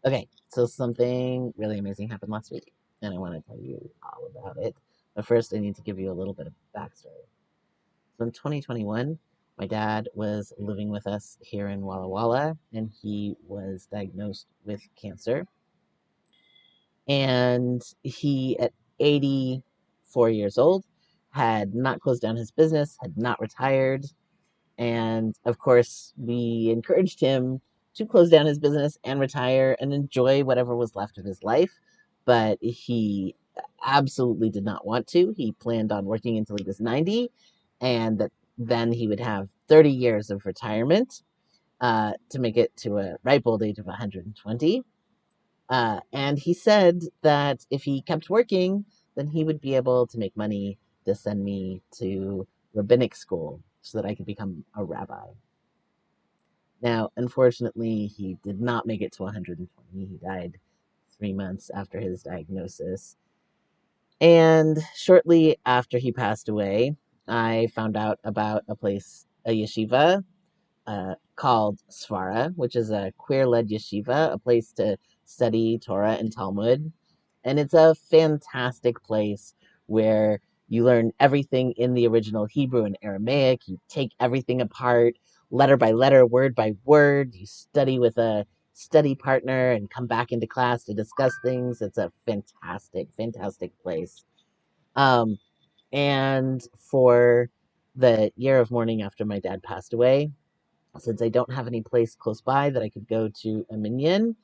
Okay, so something really amazing happened last week, and I want to tell you all about it. But first, I need to give you a little bit of backstory. So in 2021, my dad was living with us here in Walla Walla, and he was diagnosed with cancer. And he, at 84 years old, had not closed down his business, had not retired, and of course, we encouraged him to close down his business and retire and enjoy whatever was left of his life. But he absolutely did not want to. He planned on working until he was 90, and that then he would have 30 years of retirement to make it to a ripe old age of 120. And he said that if he kept working, then he would be able to make money to send me to rabbinic school so that I could become a rabbi. Now, unfortunately, he did not make it to 120. He died 3 months after his diagnosis. And shortly after he passed away, I found out about a yeshiva called Svara, which is a queer led yeshiva, a place to study Torah and Talmud. And it's a fantastic place where you learn everything in the original Hebrew and Aramaic. You take everything apart, letter by letter, word by word. You study with a study partner and come back into class to discuss things. It's a fantastic, fantastic place. Um, and for the year of mourning after my dad passed away, since I don't have any place close by that I could go to a minyan,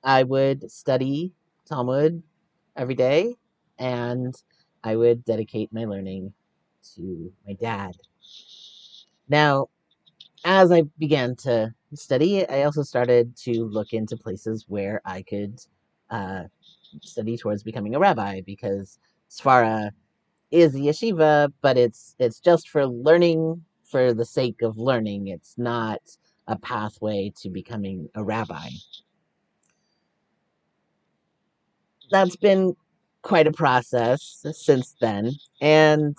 I would study Talmud every day, and I would dedicate my learning to my dad. Now, as I began to study, I also started to look into places where I could uh, study towards becoming a rabbi because Svara is a yeshiva, but it's just for learning for the sake of learning. It's not a pathway to becoming a rabbi. That's been quite a process since then. And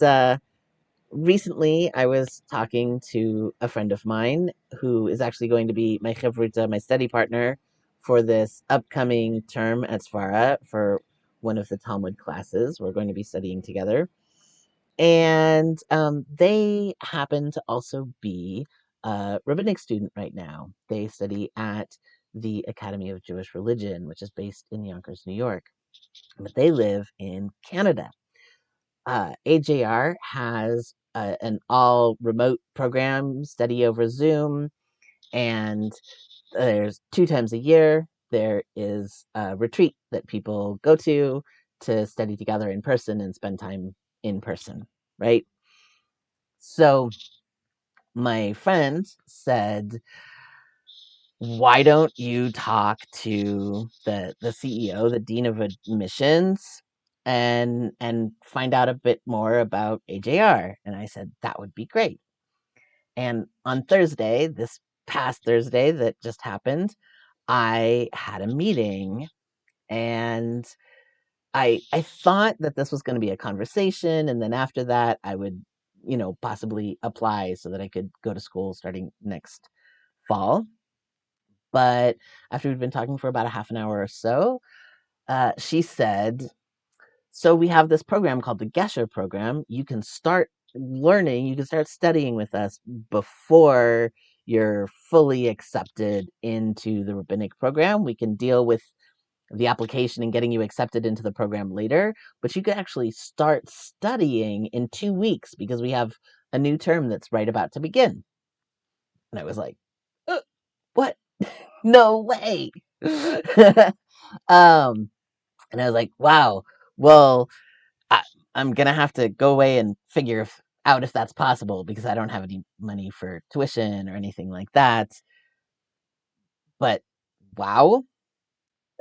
recently, I was talking to a friend of mine who is actually going to be my chevruta, my study partner, for this upcoming term at Svara for one of the Talmud classes. We're going to be studying together. And they happen to also be a rabbinic student right now. They study at the Academy of Jewish Religion, which is based in Yonkers, New York, but they live in Canada. AJR has an all remote program, study over Zoom, and there's 2 times a year. There is a retreat that people go to study together in person and spend time in person, right? So my friend said, why don't you talk to the CEO, the dean of admissions, and find out a bit more about AJR? And I said that would be great. And on Thursday, this past Thursday that just happened, I had a meeting, and I thought that this was going to be a conversation, and then after that I would, possibly apply so that I could go to school starting next fall. But after we'd been talking for about a half an hour or so, she said, "So we have this program called the Gesher program. You can start learning, you can start studying with us before you're fully accepted into the rabbinic program. We can deal with the application and getting you accepted into the program later, but you could actually start studying in 2 weeks because we have a new term that's right about to begin." And I was like, what? No way. um, and I was like, wow, well, I, I'm gonna have to go away and figure out if that's possible because I don't have any money for tuition or anything like that. But wow,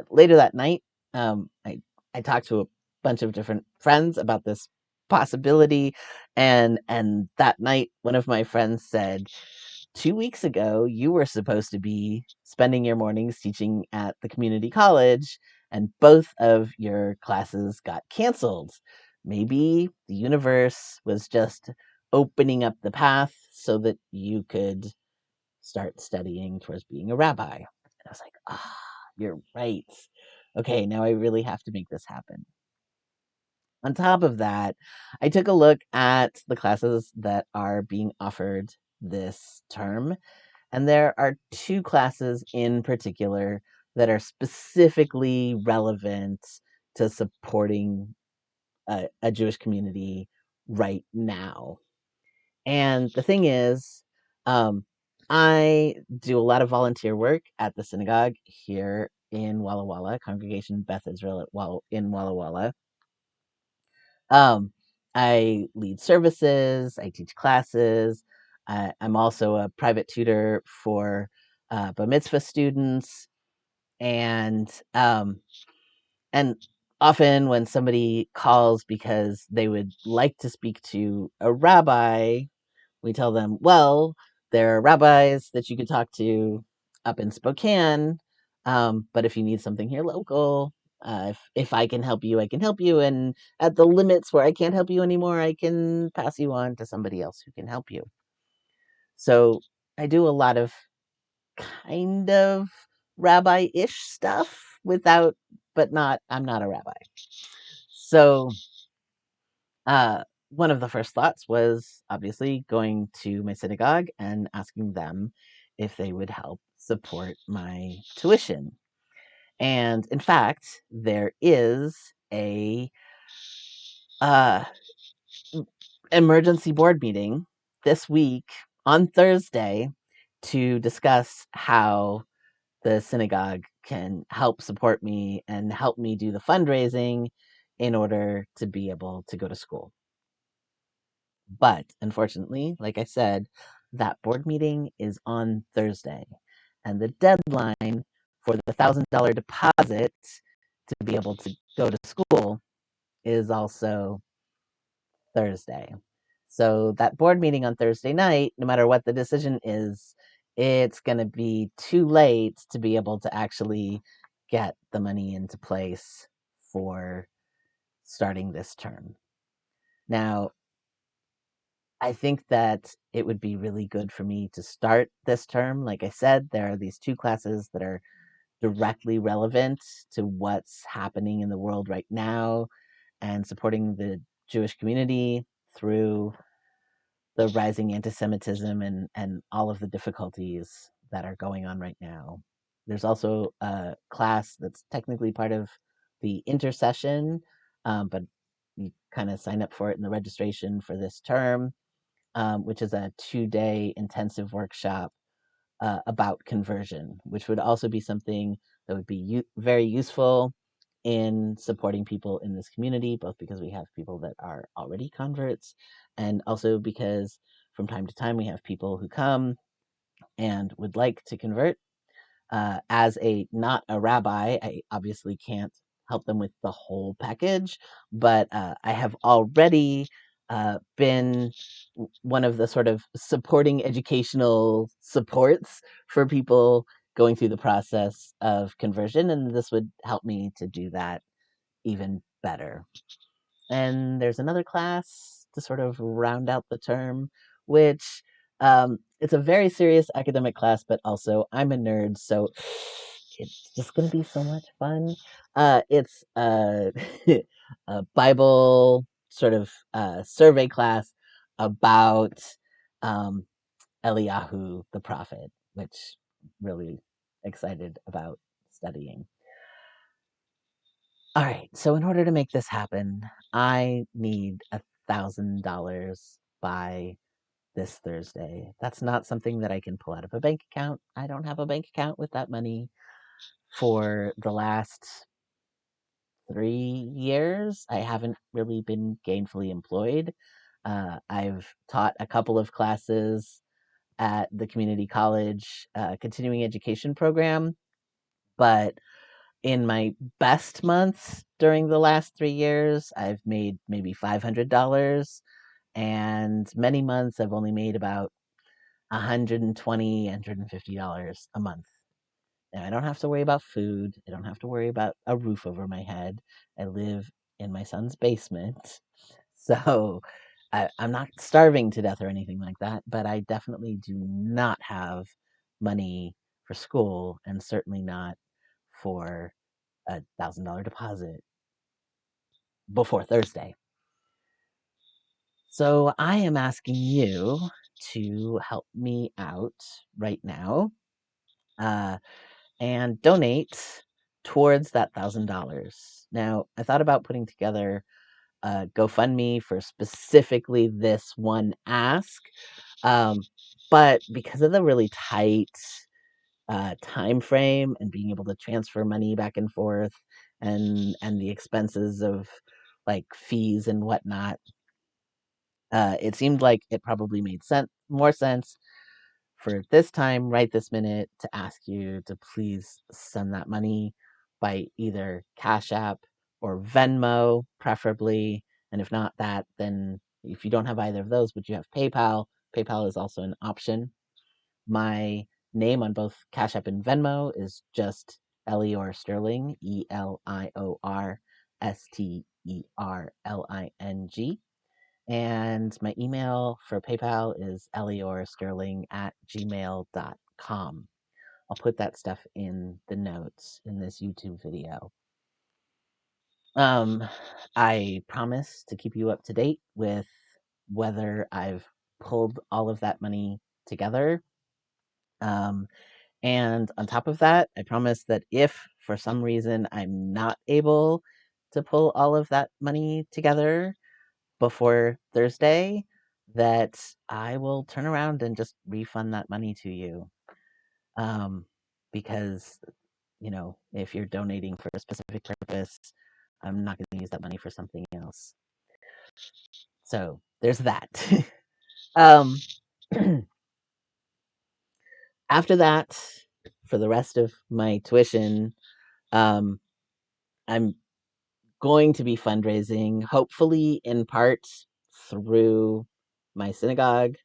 later that night, I talked to a bunch of different friends about this possibility, and that night, one of my friends said, 2 weeks ago, you were supposed to be spending your mornings teaching at the community college, and both of your classes got canceled. Maybe the universe was just opening up the path so that you could start studying towards being a rabbi." And I was like, ah. you're right. Okay, now I really have to make this happen. On top of that, I took a look at the classes that are being offered this term, and there are two classes in particular that are specifically relevant to supporting a Jewish community right now. And the thing is, um, I do a lot of volunteer work at the synagogue here in Walla Walla, Congregation Beth Israel in Walla Walla. Um, I lead services, I teach classes. I'm also a private tutor for bar mitzvah students, and and often when somebody calls because they would like to speak to a rabbi, we tell them, well, there are rabbis that you could talk to up in Spokane, but if you need something here local, if I can help you, I can help you. And at the limits where I can't help you anymore, I can pass you on to somebody else who can help you. So I do a lot of kind of rabbi ish stuff without, but not, I'm not a rabbi. So uh, one of the first thoughts was obviously going to my synagogue and asking them if they would help support my tuition. And in fact, there is a uh, emergency board meeting this week on Thursday to discuss how the synagogue can help support me and help me do the fundraising in order to be able to go to school. But unfortunately, like I said, that board meeting is on Thursday, and the deadline for the $1,000 deposit to be able to go to school is also Thursday. So that board meeting on Thursday night, no matter what the decision is, it's going to be too late to be able to actually get the money into place for starting this term. Now, I think that it would be really good for me to start this term. Like I said, there are these two classes that are directly relevant to what's happening in the world right now and supporting the Jewish community through the rising anti-Semitism and all of the difficulties that are going on right now. There's also a class that's technically part of the intercession, but you kind of sign up for it in the registration for this term, which is a 2-day intensive workshop about conversion, which would also be something that would be very useful in supporting people in this community, both because we have people that are already converts, and also because from time to time we have people who come and would like to convert. As a not a rabbi, I obviously can't help them with the whole package, but I have already been one of the sort of supporting educational supports for people going through the process of conversion, and this would help me to do that even better. And there's another class to sort of round out the term, which it's a very serious academic class, but also I'm a nerd, so it's just going to be so much fun. It's a Bible sort of survey class about um, Eliyahu the prophet, which I'm really excited about studying. All right, so in order to make this happen, I need $1,000 by this Thursday. That's not something that I can pull out of a bank account. I don't have a bank account with that money. For the last 3 years, I haven't really been gainfully employed. I've taught a couple of classes at the community college continuing education program, but in my best months during the last 3 years, I've made maybe $500, and many months I've only made about $120, $150 a month. Now I don't have to worry about food. I don't have to worry about a roof over my head. I live in my son's basement, so I'm not starving to death or anything like that. But I definitely do not have money for school, and certainly not for $1,000 deposit before Thursday. So I am asking you to help me out right now and donate towards that $1,000. Now, I thought about putting together a GoFundMe for specifically this one ask, but because of the really tight time frame and being able to transfer money back and forth and the expenses of like fees and whatnot, it seemed like it probably made more sense for this time, right this minute, to ask you to please send that money by either Cash App or Venmo, preferably. And if not that, then if you don't have either of those, but you have PayPal, PayPal is also an option. My name on both Cash App and Venmo is just EliorSterling, EliorSterling. And my email for PayPal is eliorsterling@gmail.com. I'll put that stuff in the notes in this YouTube video. I promise to keep you up to date with whether I've pulled all of that money together. And on top of that, I promise that if for some reason I'm not able to pull all of that money together before Thursday, that I will turn around and just refund that money to you. Because, if you're donating for a specific purpose, I'm not going to use that money for something else. So there's that. um, After that, for the rest of my tuition, um, I'm going to be fundraising, hopefully in part through my synagogue.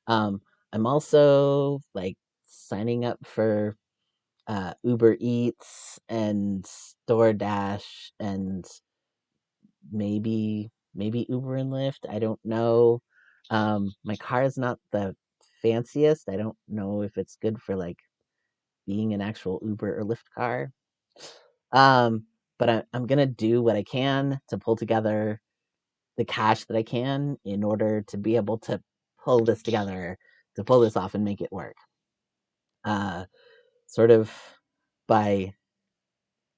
I'm also like signing up for Uber Eats and DoorDash and maybe Uber and Lyft. I don't know. My car is not the fanciest. I don't know if it's good for like being an actual Uber or Lyft car. Um, but I'm gonna do what I can to pull together the cash that I can in order to be able to pull this together, to pull this off and make it work. Sort of by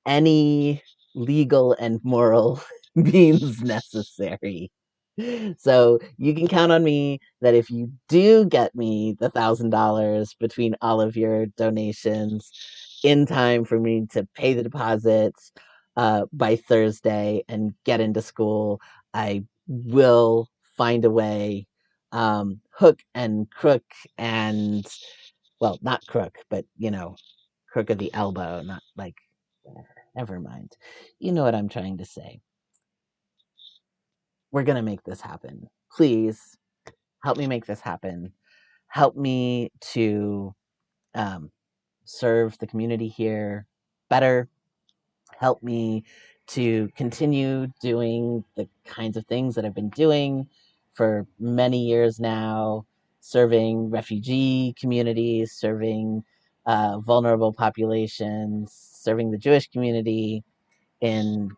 any legal and moral means necessary. So you can count on me that if you do get me the $1,000 between all of your donations in time for me to pay the deposits by Thursday and get into school, I will find a way, hook and crook and, well, not crook, but crook of the elbow, not like, never mind. You know what I'm trying to say. We're going to make this happen. Please help me make this happen. Help me to um, serve the community here better. Help me to continue doing the kinds of things that I've been doing for many years now, serving refugee communities, serving vulnerable populations, serving the Jewish community in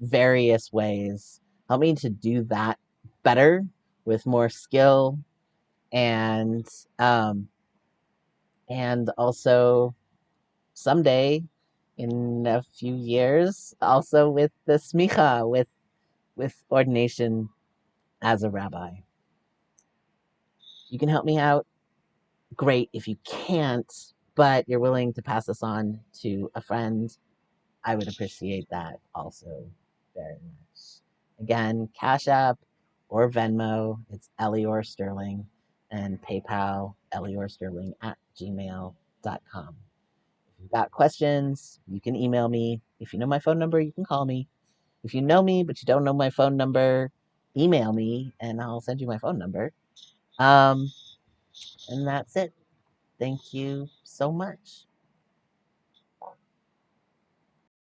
various ways. Help me to do that better with more skill and um, and also someday in a few years also with the smicha with ordination as a rabbi. You can help me out, great. If you can't, but you're willing to pass this on to a friend, I would appreciate that also very much. Again, Cash App or Venmo, it's EliorSterling, and PayPal, EliorSterling@gmail.com. If you've got questions, you can email me. If you know my phone number, you can call me. If you know me but you don't know my phone number, email me and I'll send you my phone number. Um, and that's it. Thank you so much.